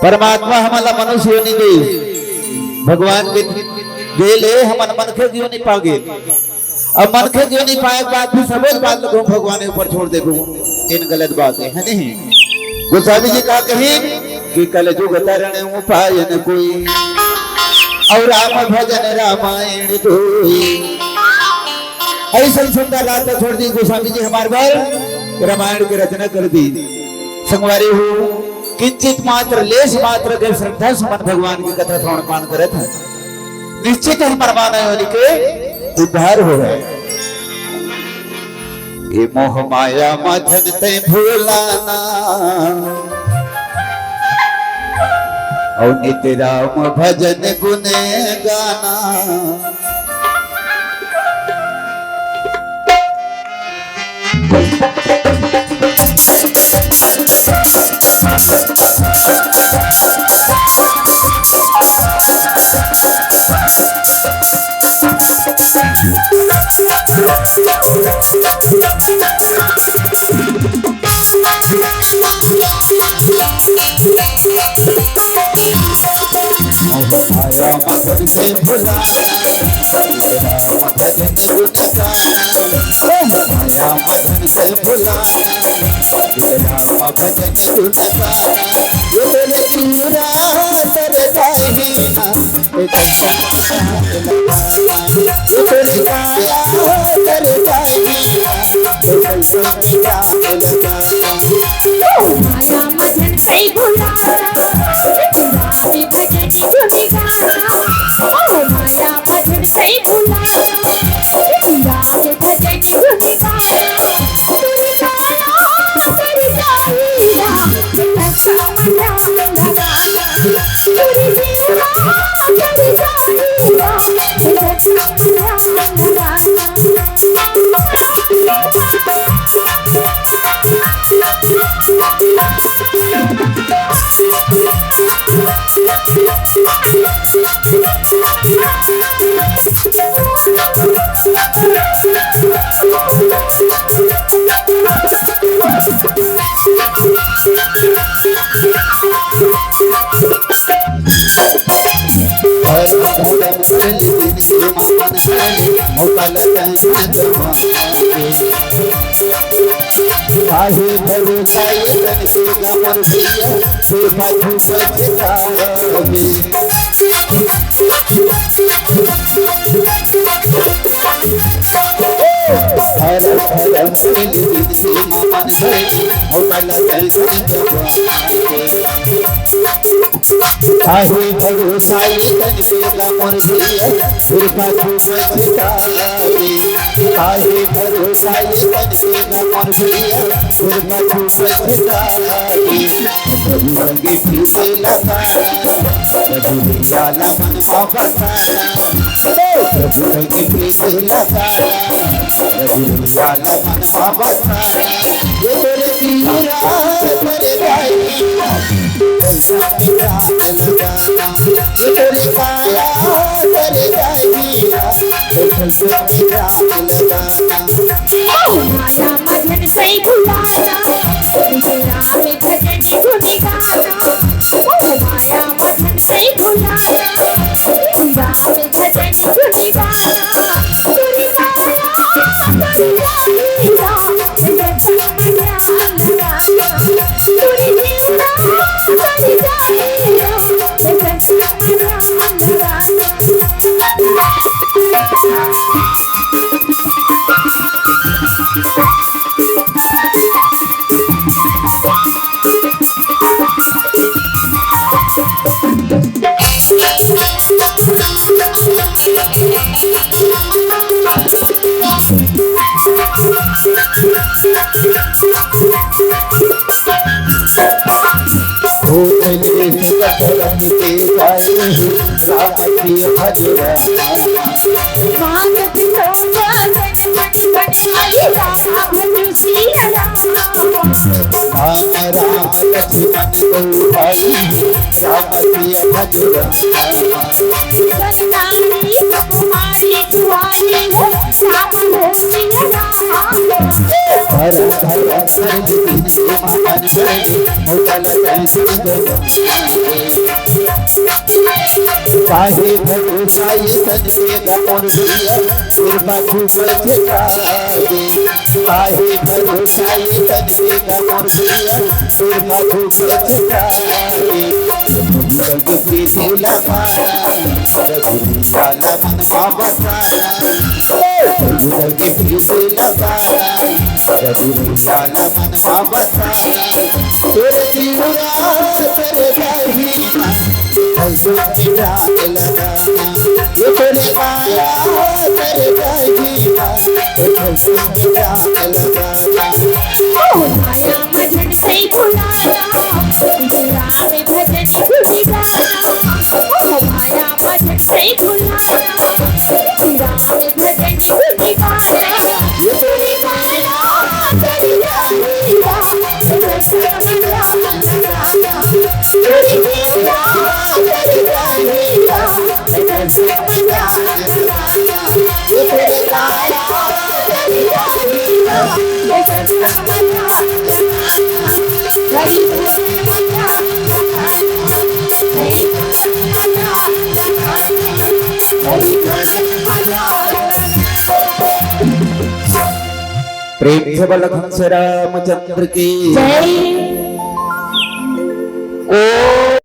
परमात्मा हमारा मनुष्य योनि दे भगवान के गेले हमन मनखे योनि पागे अब मनखे योनि पाए के बाद भी सबोल बात को भगवान के ऊपर छोड़ देगो इन गलत बात है नहीं। गोस्वामी जी कहा कहीं कि कल जुग तरण उपाय न कोई और राम भजन रामायण धोई। ऐसा सुंदर रात छोड़ दी गोस्वामी जी हमारे बार रामायण की रचना कर दी। संगवारी हो किंचित मात्र लेस मात्र के श्रद्धा सुमन भगवान की कथा श्रवण पान करे थे निश्चित ही परमाना योनि के उद्धार हो गए। ये मोह माया मथन ते भूलाना और नित्य राम भजन गुण गाना। माया मगन से भुलाना राम भजन गुण गाना। माया मगन से भुलाना राम भजन गुण गाना। तेरे तीरा तेरे दाहिना तेरे काया तेरे दाहिना माया मगन से भुलाना राम भजन गुण गाना। माया मगन से भुलाना राम भजन गुण गाना। तुरी काया तेरी दाहिना लक्ष्मण राम लगाना। तुरी जीवा तेरी दाहिना लक्ष्मण राम लगाना। आहे भरोसा ये तन से गमन दिया फिर बाजू बचता हर हर दिन से मन भरे होटल आहे भरोसा ये तन से गमन दिया फिर बाजू बचता आहे भरोसा ये तन से गमन दिया फिर बाजू बचता रंगे पीछे लगा जाला मन बताना प्रभु रंगे पीछे लगा जाला मन बताना। ये तेरे तीरा तेरे दाहिना लगाना। ये तेरे काया तेरे दाहिना लगाना। माया मगन से भुलाना राम भजन गुण गाना। माया मगन से भुलाना राम भजन गुण गाना। तुरी काया तेरी दाहिना लक्ष्मण राम लगाना। तुरी जीवा तेरी दाहिना लक्ष्मण राम लगाना। राम राम लक्ष्मण को भाई राम सिया भगवान गंगारी कुमारी कुमारी राम हो सिया राम हर हर हर दिन से मन भरे मुकल कैसे काहे भरोसा ये तन पे गमर भैया कृपा खूब छकागे काहे भरोसा ये तन पे गमर भैया कृपा खूब छकागे रंग के दिला माना रघुरी वाला मन बाबा सारा रंग के दिला माना रघुरी वाला मन बाबा सारा तेरे जीवरा तेरे जाहीना हज़ूर की जान लगाना ये तेरे माया तेरे जाहीना हज़ूर की जान लगाना माया मधन से भुलाना गिरा में भजन गुनी गाना माया मधन से भुलाना गिरा में भजन गुनी गाना ये तेरी माया तेरी जाहीना हज़ूर की जान लगाना तेरी माया तेरी जाहीना हज़ूर की जान लगाना ये तेरी माया तेरी जाहीना हज़ूर की प्रेम से बलखन से रामचंद्र की जय ओ